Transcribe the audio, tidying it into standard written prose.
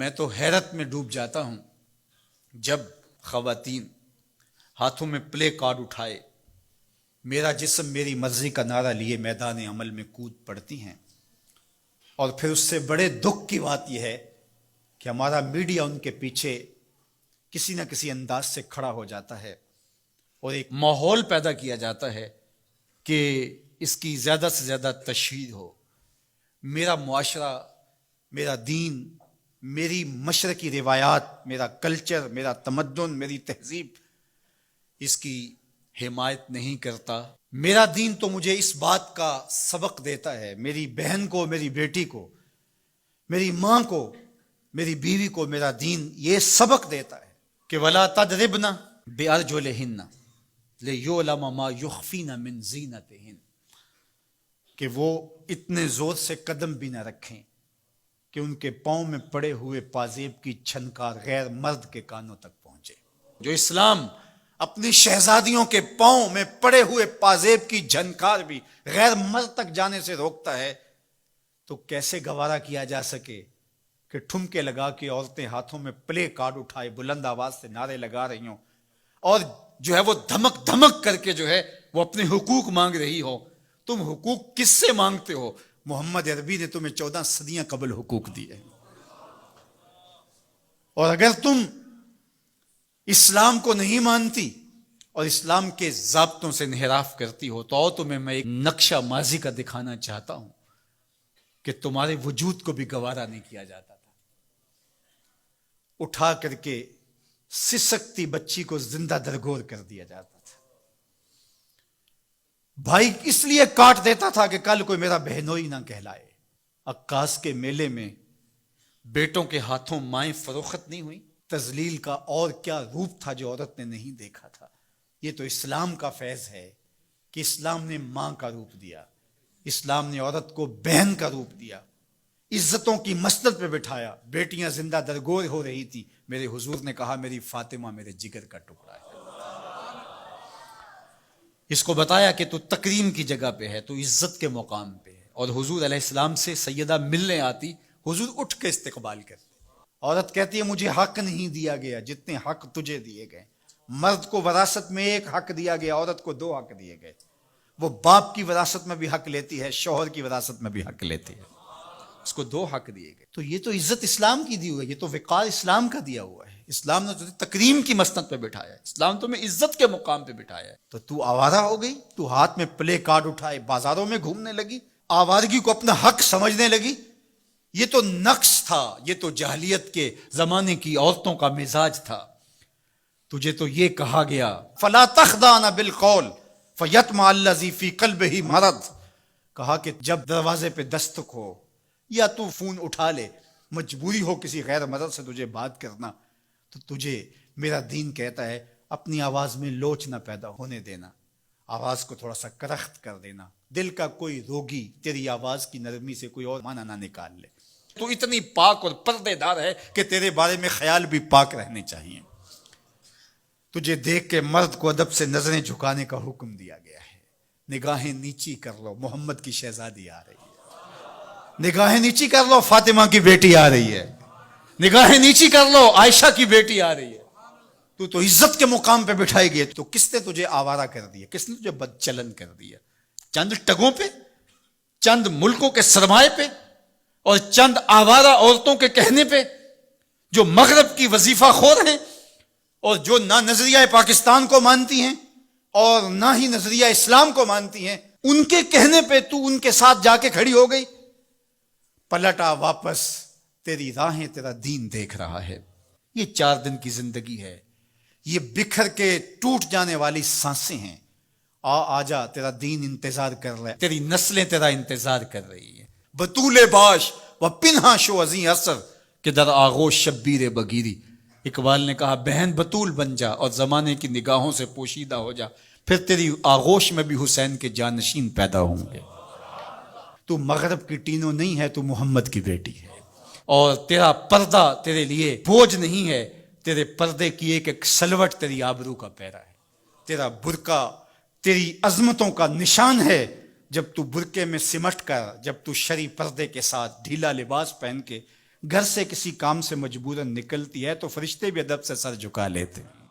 میں تو حیرت میں ڈوب جاتا ہوں جب خواتین ہاتھوں میں پلے کارڈ اٹھائے میرا جسم میری مرضی کا نعرہ لیے میدان عمل میں کود پڑتی ہیں، اور پھر اس سے بڑے دکھ کی بات یہ ہے کہ ہمارا میڈیا ان کے پیچھے کسی نہ کسی انداز سے کھڑا ہو جاتا ہے اور ایک ماحول پیدا کیا جاتا ہے کہ اس کی زیادہ سے زیادہ تشہیر ہو۔ میرا معاشرہ، میرا دین، میری مشرقی روایات، میرا کلچر، میرا تمدن، میری تہذیب اس کی حمایت نہیں کرتا۔ میرا دین تو مجھے اس بات کا سبق دیتا ہے، میری بہن کو، میری بیٹی کو، میری ماں کو، میری بیوی کو میرا دین یہ سبق دیتا ہے کہ وَلَا تَضْرِبْنَ بِأَرْجُلِهِنَّ لِيُعْلَمَ مَا يُخْفِينَ مِنْ زِينَتِهِنَّ، کہ وہ اتنے زور سے قدم بھی نہ رکھیں کہ ان کے پاؤں میں پڑے ہوئے پازیب کی چھنکار غیر مرد کے کانوں تک پہنچے۔ جو اسلام اپنی شہزادیوں کے پاؤں میں پڑے ہوئے پازیب کی جھنکار بھی غیر مرد تک جانے سے روکتا ہے، تو کیسے گوارا کیا جا سکے کہ ٹھمکے لگا کے عورتیں ہاتھوں میں پلے کارڈ اٹھائے بلند آواز سے نعرے لگا رہی ہوں اور جو ہے وہ دھمک دھمک کر کے جو ہے وہ اپنے حقوق مانگ رہی ہو۔ تم حقوق کس سے مانگتے ہو؟ محمد عربی نے تمہیں 14 صدیاں قبل حقوق دیے ہیں، اور اگر تم اسلام کو نہیں مانتی اور اسلام کے ضابطوں سے انحراف کرتی ہو تو تمہیں میں ایک نقشہ ماضی کا دکھانا چاہتا ہوں کہ تمہارے وجود کو بھی گوارا نہیں کیا جاتا تھا۔ اٹھا کر کے سسکتی بچی کو زندہ درگور کر دیا جاتا تھا۔ بھائی اس لیے کاٹ دیتا تھا کہ کل کوئی میرا بہنوئی نہ کہلائے۔ عکاس کے میلے میں بیٹوں کے ہاتھوں مائیں فروخت نہیں ہوئی؟ تذلیل کا اور کیا روپ تھا جو عورت نے نہیں دیکھا تھا؟ یہ تو اسلام کا فیض ہے کہ اسلام نے ماں کا روپ دیا، اسلام نے عورت کو بہن کا روپ دیا، عزتوں کی مسند پہ بٹھایا۔ بیٹیاں زندہ درگور ہو رہی تھی، میرے حضور نے کہا میری فاطمہ میرے جگر کا ٹکڑا ہے۔ اس کو بتایا کہ تو تکریم کی جگہ پہ ہے، تو عزت کے مقام پہ ہے، اور حضور علیہ السلام سے سیدہ ملنے آتی، حضور اٹھ کے استقبال کرتے۔ عورت کہتی ہے مجھے حق نہیں دیا گیا جتنے حق تجھے دیے گئے۔ مرد کو وراثت میں ایک حق دیا گیا، عورت کو 2 حق دیے گئے۔ وہ باپ کی وراثت میں بھی حق لیتی ہے، شوہر کی وراثت میں بھی حق لیتی ہے، اس کو 2 حق دیے گئے۔ تو یہ تو عزت اسلام کی دی ہوئی ہے، یہ تو وقار اسلام کا دیا ہوا ہے۔ اسلام نے تجھے تکریم کی مسند پہ بٹھایا ہے، اسلام تمہیں عزت کے مقام پہ بٹھایا ہے، تو آوارہ ہو گئی، تو ہاتھ میں پلے کارڈ اٹھائے بازاروں میں گھومنے لگی، آوارگی کو اپنا حق سمجھنے لگی۔ یہ تو نقص تھا، یہ تو جاہلیت کے زمانے کی عورتوں کا مزاج تھا۔ تجھے تو یہ کہا گیا فَلَا تَخْضَعْنَ بِالْقَوْلِ فَيَطْمَعَ الَّذِي فِي قَلْبِهِ مَرَضٌ، کہا کہ جب دروازے پہ دستک ہو یا تو فون اٹھا لے، مجبوری ہو کسی غیر مرد سے تجھے بات کرنا، تو تجھے میرا دین کہتا ہے اپنی آواز میں لوچ نہ پیدا ہونے دینا، آواز کو تھوڑا سا کرخت کر دینا، دل کا کوئی روگی تیری آواز کی نرمی سے کوئی اور معنی نہ نکال لے۔ تو اتنی پاک اور پردے دار ہے کہ تیرے بارے میں خیال بھی پاک رہنے چاہیے۔ تجھے دیکھ کے مرد کو ادب سے نظریں جھکانے کا حکم دیا گیا ہے۔ نگاہیں نیچی کر لو، محمد کی شہزادی آ رہی ہے۔ نگاہیں نیچی کر لو، فاطمہ کی بیٹی آ رہی ہے۔ نگاہیں نیچی کر لو، عائشہ کی بیٹی آ رہی ہے۔ تو عزت کے مقام پہ بٹھائی گئی، تو کس نے تجھے آوارہ کر دیا؟ کس نے تجھے بدچلن کر دیا؟ چند ٹگوں پہ، چند ملکوں کے سرمائے پہ، اور چند آوارہ عورتوں کے کہنے پہ جو مغرب کی وظیفہ خور ہیں اور جو نہ نظریہ پاکستان کو مانتی ہیں اور نہ ہی نظریہ اسلام کو مانتی ہیں، ان کے کہنے پہ تو ان کے ساتھ جا کے کھڑی ہو گئی۔ پلٹا واپس، تیری راہیں تیرا دین دیکھ رہا ہے۔ یہ 4 دن کی زندگی ہے، یہ بکھر کے ٹوٹ جانے والی سانسیں ہیں۔ آجا، تیرا دین انتظار کر رہا ہے، تیری نسلیں تیرا انتظار کر رہی ہیں۔ بطول باش و پنہا شو ازیں اثر کہ در آغوش شبیر بگیری۔ اقبال نے کہا بہن بطول بن جا اور زمانے کی نگاہوں سے پوشیدہ ہو جا، پھر تیری آغوش میں بھی حسین کے جانشین پیدا ہوں گے۔ تو مغرب کی ٹینو نہیں ہے، تو محمد کی بیٹی ہے، اور تیرا پردہ تیرے لیے بوجھ نہیں ہے، تیرے پردے کی ایک ایک سلوٹ تیری آبرو کا پیرا ہے۔ تیرا برقع تیری عظمتوں کا نشان ہے۔ جب تو برقعے میں سمٹ کر، جب تو شرعی پردے کے ساتھ ڈھیلا لباس پہن کے گھر سے کسی کام سے مجبوراً نکلتی ہے تو فرشتے بھی ادب سے سر جھکا لیتے ہیں.